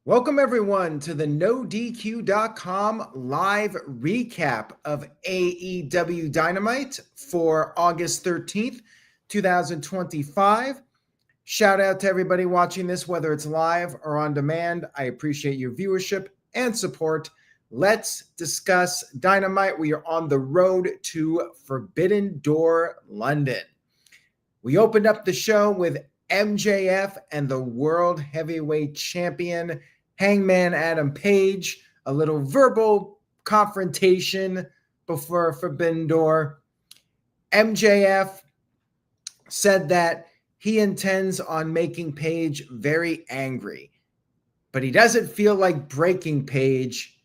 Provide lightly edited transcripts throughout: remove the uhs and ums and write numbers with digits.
Welcome, everyone, to the NoDQ.com live recap of AEW Dynamite for August 13th, 2025. Shout out to everybody watching this, whether it's live or on demand. I appreciate your viewership and support. Let's discuss Dynamite. We are on the road to Forbidden Door, London. We opened up the show with MJF and the World Heavyweight Champion Hangman Adam Page, a little verbal confrontation before Forbidden Door. MJF said that he intends on making Page very angry, but he doesn't feel like breaking Page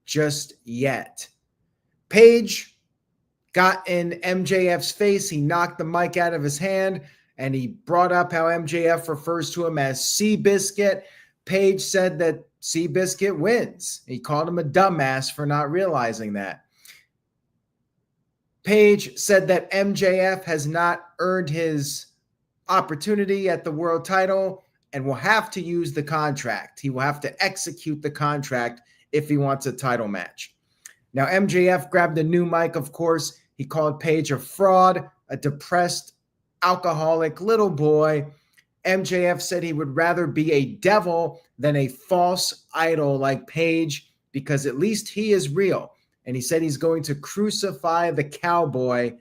just yet. Page got in MJF's face. He knocked the mic out of his hand, and he brought up how MJF refers to him as Seabiscuit. Page said that Seabiscuit wins. He called him a dumbass for not realizing that. Page said that MJF has not earned his opportunity at the world title and will have to use the contract. He will have to execute the contract if he wants a title match. Now, MJF grabbed a new mic, of course. He called Page a fraud, a depressed, alcoholic little boy. MJF said he would rather be a devil than a false idol like Page because at least he is real. And he said he's going to crucify the cowboy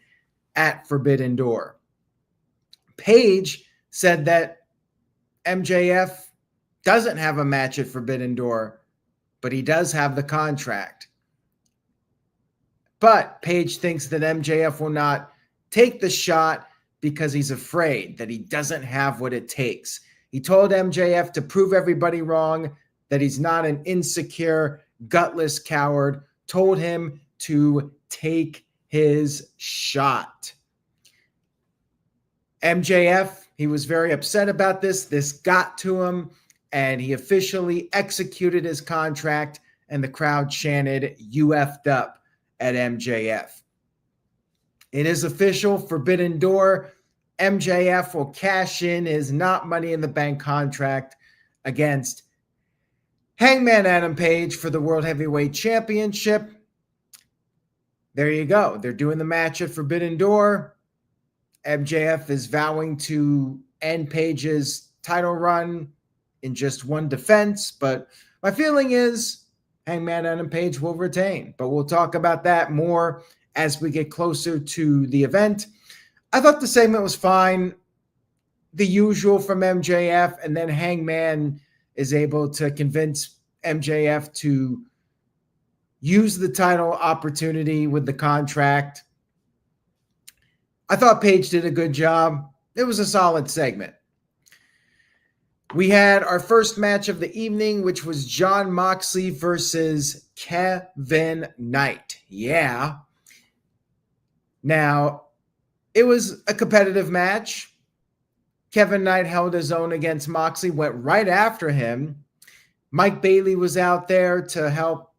at Forbidden Door. Page said that MJF doesn't have a match at Forbidden Door, but he does have the contract. But Page thinks that MJF will not take the shot because he's afraid that he doesn't have what it takes. He told MJF to prove everybody wrong, that he's not an insecure, gutless coward, told him to take his shot. MJF, he was very upset about this. This got to him, and he officially executed his contract, and the crowd chanted, "You effed up," at MJF. It is official, Forbidden Door. MJF will cash in his not Money in the Bank contract against Hangman Adam Page for the World Heavyweight Championship. There you go. They're doing the match at Forbidden Door. MJF is vowing to end Page's title run in just one defense, but my feeling is Hangman Adam Page will retain, but we'll talk about that more as we get closer to the event. I thought the segment was fine. The usual from MJF, and then Hangman is able to convince MJF to use the title opportunity with the contract. I thought Page did a good job. It was a solid segment. We had our first match of the evening, which was Jon Moxley versus Kevin Knight. Yeah. Now, it was a competitive match. Kevin Knight held his own against Moxley, went right after him. Mike Bailey was out there to help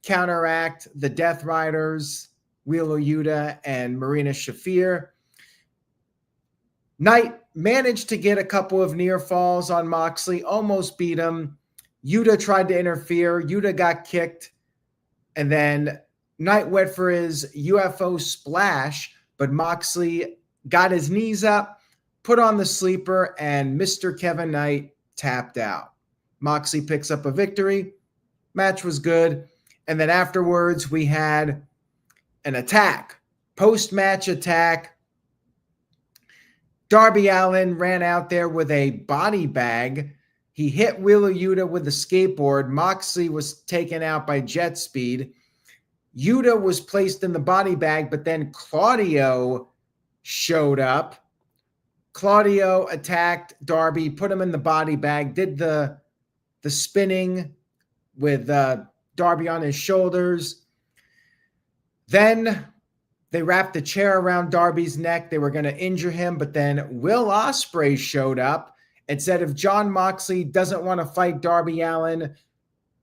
counteract the Death Riders, Wheeler Yuta and Marina Shafir. Knight managed to get a couple of near falls on Moxley, almost beat him. Yuta tried to interfere. Yuta got kicked. And then Knight went for his UFO splash, but Moxley got his knees up, put on the sleeper, and Mr. Kevin Knight tapped out. Moxley picks up a victory. Match was good. And then afterwards, we had an attack, post-match attack. Darby Allin ran out there with a body bag. He hit Wheeler Yuta with a skateboard. Moxley was taken out by jet speed. Yuta was placed in the body bag, but then Claudio showed up. Claudio attacked Darby, put him in the body bag, did the spinning with Darby on his shoulders. Then they wrapped the chair around Darby's neck. They were going to injure him, but then Will Ospreay showed up and said, if Jon Moxley doesn't want to fight Darby Allin,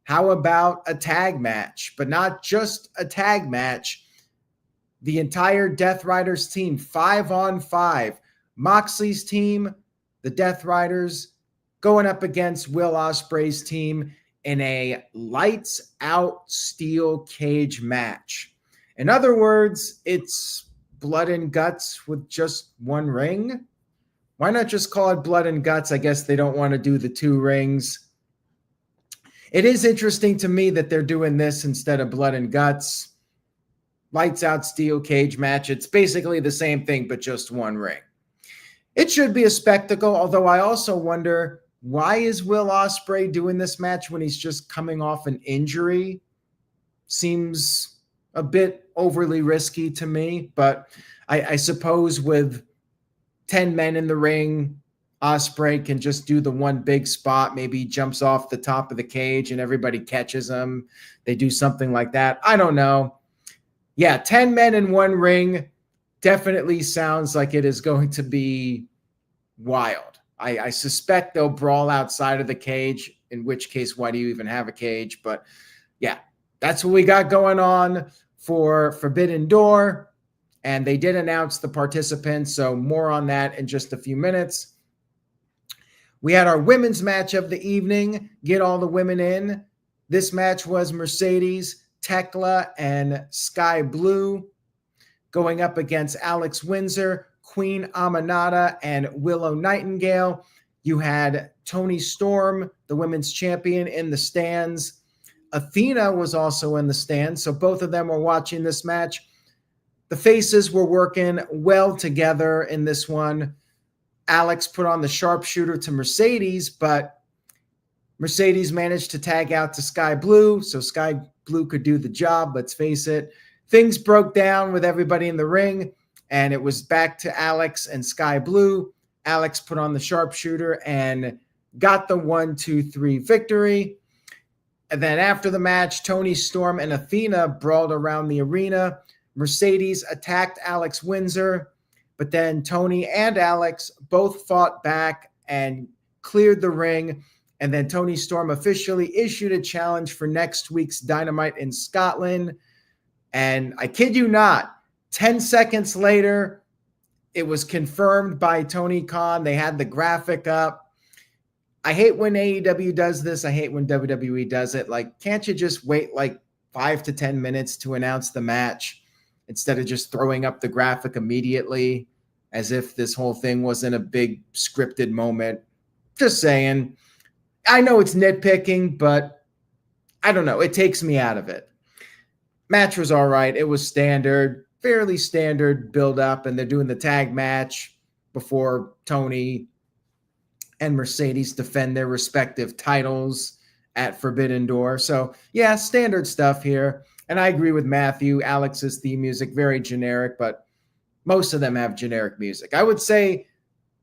how about a tag match? But not just a tag match. The entire Death Riders team, 5-on-5. Moxley's team, the Death Riders, going up against Will Ospreay's team in a lights out steel cage match. In other words, it's blood and guts with just one ring. Why not just call it blood and guts? I guess they don't want to do the 2 rings. It is interesting to me that they're doing this instead of blood and guts. Lights out steel cage match. It's basically the same thing, but just 1 ring. It should be a spectacle, although I also wonder, why is Will Ospreay doing this match when he's just coming off an injury? Seems a bit overly risky to me, but I suppose with 10 men in the ring, Ospreay can just do the one big spot. Maybe he jumps off the top of the cage and everybody catches him. They do something like that. I don't know. Yeah, 10 men in 1 ring definitely sounds like it is going to be wild. I suspect they'll brawl outside of the cage, in which case, why do you even have a cage? But yeah, that's what we got going on for Forbidden Door. And they did announce the participants, so more on that in just a few minutes. We had our women's match of the evening. Get all the women in. This match was Mercedes, Tekla, and Sky Blue going up against Alex Windsor, Queen Aminata, and Willow Nightingale. You had Toni Storm, the women's champion, in the stands. Athena was also in the stands, so both of them were watching this match. The faces were working well together in this one. Alex put on the sharpshooter to Mercedes, but Mercedes managed to tag out to Sky Blue, so Sky Blue could do the job. Let's face it. Things broke down with everybody in the ring, and it was back to Alex and Sky Blue. Alex put on the sharpshooter and got the 1-2-3 victory. And then after the match, Toni Storm and Athena brawled around the arena. Mercedes attacked Alex Windsor, but then Toni and Alex both fought back and cleared the ring. And then Toni Storm officially issued a challenge for next week's Dynamite in Scotland. And I kid you not, 10 seconds later, it was confirmed by Tony Khan. They had the graphic up. I hate when AEW does this. I hate when WWE does it. Like, can't you just wait like 5 to 10 minutes to announce the match instead of just throwing up the graphic immediately as if this whole thing wasn't a big scripted moment? Just saying. I know it's nitpicking, but I don't know. It takes me out of it. Match was all right. It was standard, fairly standard build-up, and they're doing the tag match before Tony and Mercedes defend their respective titles at Forbidden Door. So, yeah, standard stuff here. And I agree with Matthew. Alex's theme music, very generic, but most of them have generic music. I would say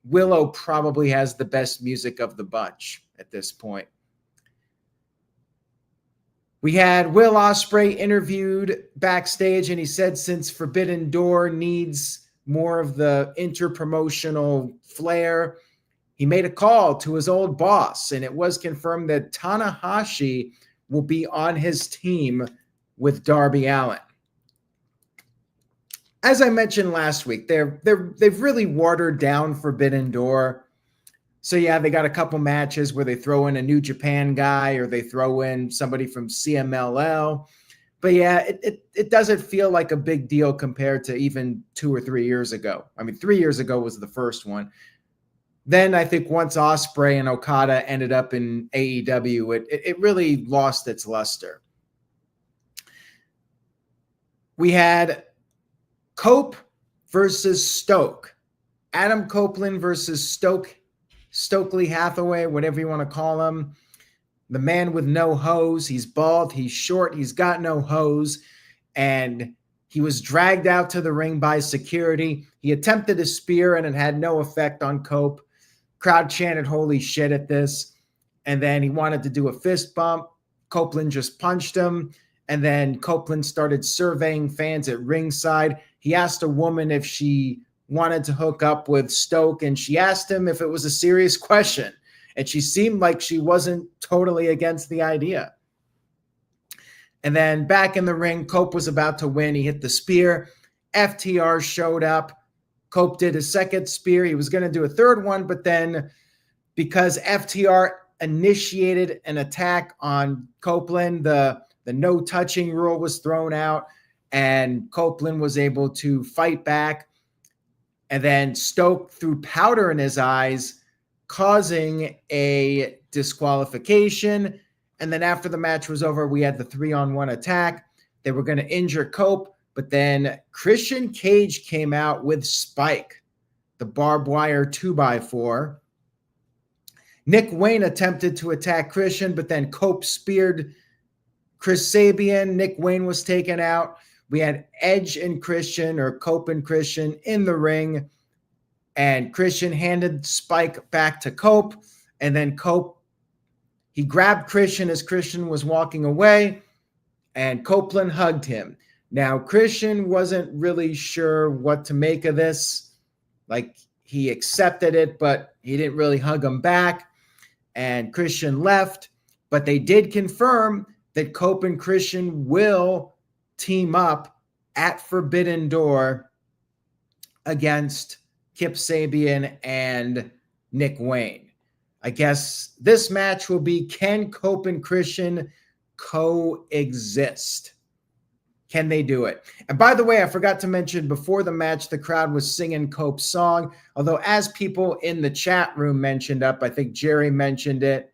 Willow probably has the best music of the bunch at this point. We had Will Ospreay interviewed backstage, and he said since Forbidden Door needs more of the interpromotional flair, he made a call to his old boss, and it was confirmed that Tanahashi will be on his team with Darby Allin. As I mentioned last week, they've really watered down Forbidden Door. So, yeah, they got a couple matches where they throw in a New Japan guy or they throw in somebody from CMLL. But, yeah, it doesn't feel like a big deal compared to even 2 or 3 years ago. I mean, 3 years ago was the first one. Then I think once Ospreay and Okada ended up in AEW, it really lost its luster. We had Cope versus Stoke. Adam Copeland versus Stokely Hathaway, whatever you want to call him. The man with no hose. He's bald. He's short. He's got no hose. And he was dragged out to the ring by security. He attempted a spear and it had no effect on Cope. Crowd chanted, "Holy shit," at this. And then he wanted to do a fist bump. Copeland just punched him. And then Copeland started surveying fans at ringside. He asked a woman if she wanted to hook up with Stoke, and she asked him if it was a serious question. And she seemed like she wasn't totally against the idea. And then back in the ring, Cope was about to win. He hit the spear. FTR showed up. Cope did his second spear. He was going to do a third one, but then because FTR initiated an attack on Copeland. The no touching rule was thrown out, and Copeland was able to fight back. And then Stoke threw powder in his eyes, causing a disqualification. And then after the match was over, we had the 3-on-1 attack. They were going to injure Cope, but then Christian Cage came out with Spike, the barbed wire 2x4. Nick Wayne attempted to attack Christian, but then Cope speared Chris Sabian. Nick Wayne was taken out. We had Edge and Christian, or Cope and Christian, in the ring. And Christian handed Spike back to Cope. And then Cope, he grabbed Christian as Christian was walking away. And Copeland hugged him. Now, Christian wasn't really sure what to make of this. Like, he accepted it, but he didn't really hug him back. And Christian left. But they did confirm that Cope and Christian will team up at Forbidden Door against Kip Sabian and Nick Wayne. I guess this match will be, can Cope and Christian coexist? Can they do it? And by the way, I forgot to mention, before the match, the crowd was singing Cope's song. Although, as people in the chat room mentioned up, I think Jerry mentioned it,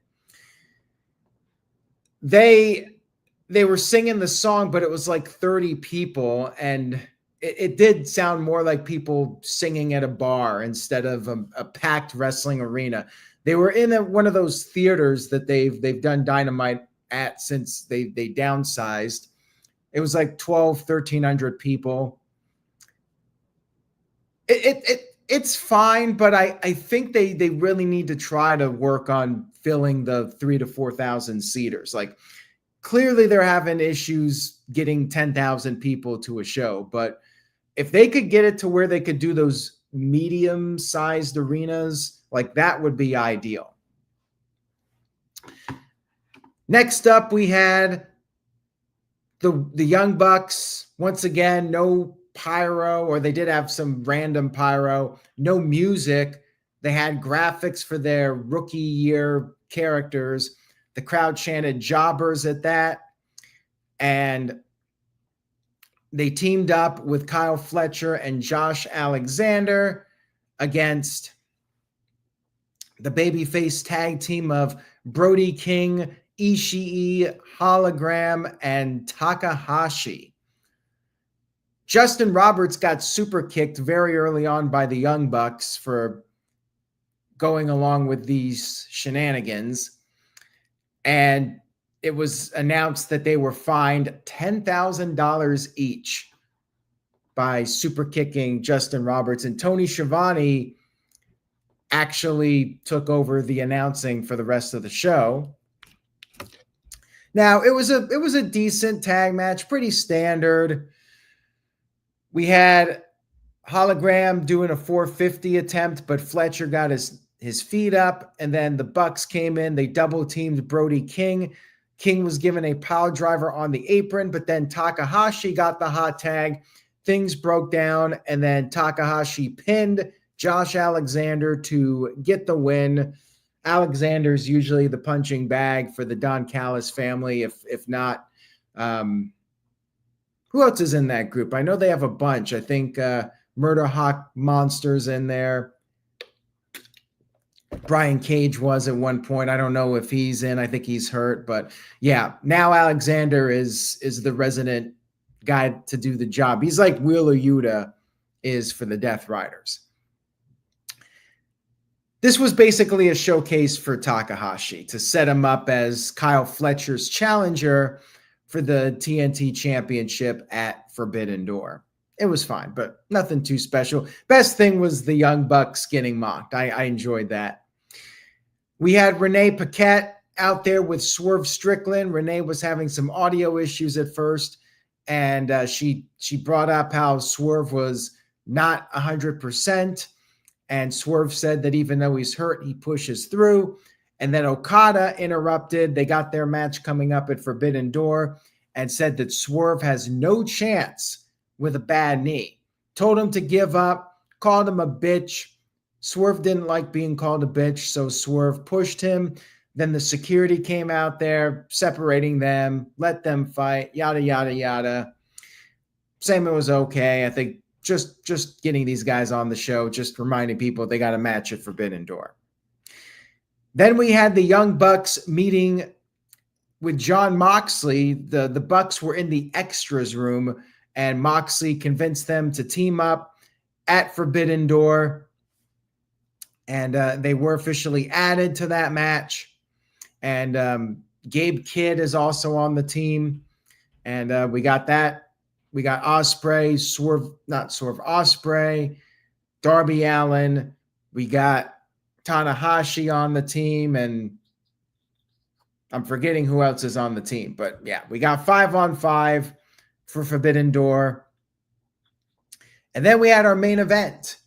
they were singing the song, but it was like 30 people, and it did sound more like people singing at a bar instead of a packed wrestling arena. They were in one of those theaters that they've done Dynamite at since they downsized. It was like 1,300 people. It's fine, but I think they really need to try to work on filling the 3,000 to 4,000 seaters. Like, clearly they're having issues getting 10,000 people to a show, but if they could get it to where they could do those medium-sized arenas, like, that would be ideal. Next up, we had the Young Bucks. Once again, no pyro, or they did have some random pyro, no music. They had graphics for their rookie year characters. The crowd chanted jobbers at that. And they teamed up with Kyle Fletcher and Josh Alexander against the babyface tag team of Brody King, Ishii, Hologram, and Takahashi. Justin Roberts got super kicked very early on by the Young Bucks for going along with these shenanigans. And it was announced that they were fined $10,000 each by super kicking Justin Roberts. And Tony Schiavone actually took over the announcing for the rest of the show. Now, it was a decent tag match, pretty standard. We had Hologram doing a 450 attempt, but Fletcher got his feet up, and then the Bucks came in. They double-teamed Brody King. King was given a pile driver on the apron, but then Takahashi got the hot tag. Things broke down, and then Takahashi pinned Josh Alexander to get the win. Alexander's usually the punching bag for the Don Callis family, if not. Who else is in that group? I know they have a bunch. I think Murder Hawk Monster's in there. Brian Cage was at one point. I don't know if he's in. I think he's hurt. But yeah, now Alexander is the resident guy to do the job. He's like Wheeler Yuta is for the Death Riders. This was basically a showcase for Takahashi to set him up as Kyle Fletcher's challenger for the TNT Championship at Forbidden Door. It was fine, but nothing too special. Best thing was the Young Bucks getting mocked. I enjoyed that. We had Renee Paquette out there with Swerve Strickland. Renee was having some audio issues at first, and she brought up how Swerve was not 100%, and Swerve said that even though he's hurt, he pushes through. And then Okada interrupted. They got their match coming up at Forbidden Door and said that Swerve has no chance with a bad knee. Told him to give up, called him a bitch. Swerve didn't like being called a bitch, so Swerve pushed him. Then the security came out there, separating them, let them fight, yada, yada, yada. Segment was okay. I think just getting these guys on the show, just reminding people they got a match at Forbidden Door. Then we had the Young Bucks meeting with John Moxley. The Bucks were in the extras room, and Moxley convinced them to team up at Forbidden Door. And they were officially added to that match. And Gabe Kidd is also on the team. And we got that. We got Ospreay, Ospreay, Darby Allin. We got Tanahashi on the team. And I'm forgetting who else is on the team. But yeah, we got 5-on-5 for Forbidden Door. And then we had our main event,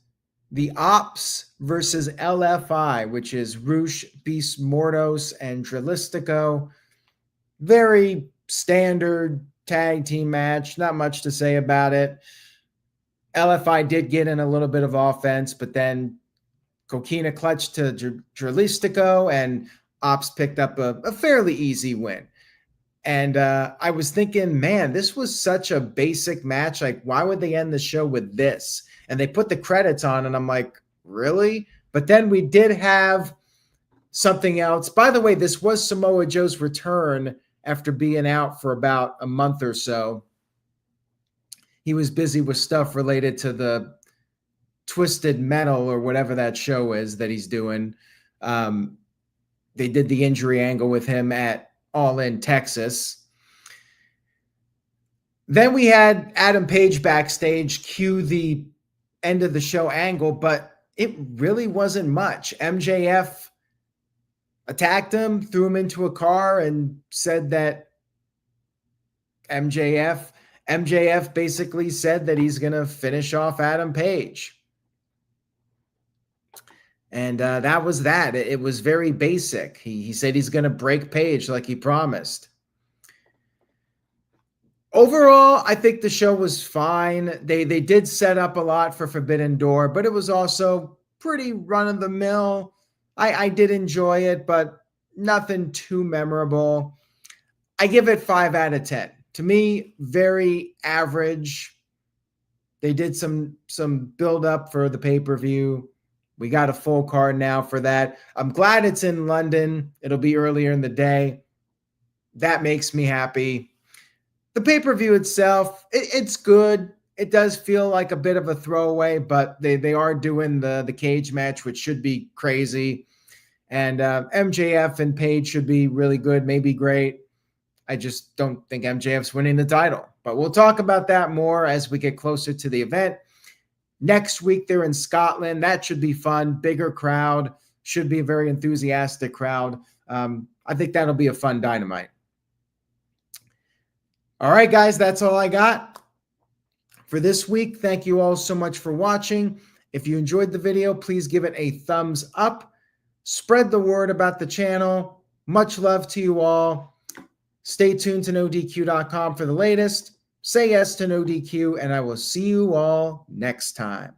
the Ops versus LFI, which is Rush, Beast Mordos, and Dralistico. Very standard tag team match. Not much to say about it. LFI did get in a little bit of offense, but then Coquina clutched to Dralistico, and Ops picked up a fairly easy win. And I was thinking, man, this was such a basic match. Like, why would they end the show with this? And they put the credits on, and I'm like, really? But then we did have something else. By the way, this was Samoa Joe's return after being out for about a month or so. He was busy with stuff related to the Twisted Metal or whatever that show is that he's doing. They did the injury angle with him at All In Texas. Then we had Adam Page backstage cue the end of the show angle, but it really wasn't much. MJF attacked him, threw him into a car, and said that MJF basically said that he's going to finish off Adam Page. And that was that. It was very basic. He said he's going to break Page like he promised. Overall, I think the show was fine. They did set up a lot for Forbidden Door, but it was also pretty run-of-the-mill. I did enjoy it, but nothing too memorable. I give it 5 out of 10. To me, very average. They did some build-up for the pay-per-view. We got a full card now for that. I'm glad it's in London. It'll be earlier in the day. That makes me happy. The pay-per-view itself, it's good. It does feel like a bit of a throwaway, but they are doing the cage match, which should be crazy. And MJF and Page should be really good, maybe great. I just don't think MJF's winning the title. But we'll talk about that more as we get closer to the event. Next week, they're in Scotland. That should be fun. Bigger crowd. Should be a very enthusiastic crowd. I think that'll be a fun Dynamite. All right, guys, that's all I got for this week. Thank you all so much for watching. If you enjoyed the video, please give it a thumbs up. Spread the word about the channel. Much love to you all. Stay tuned to NoDQ.com for the latest. Say yes to NoDQ, and I will see you all next time.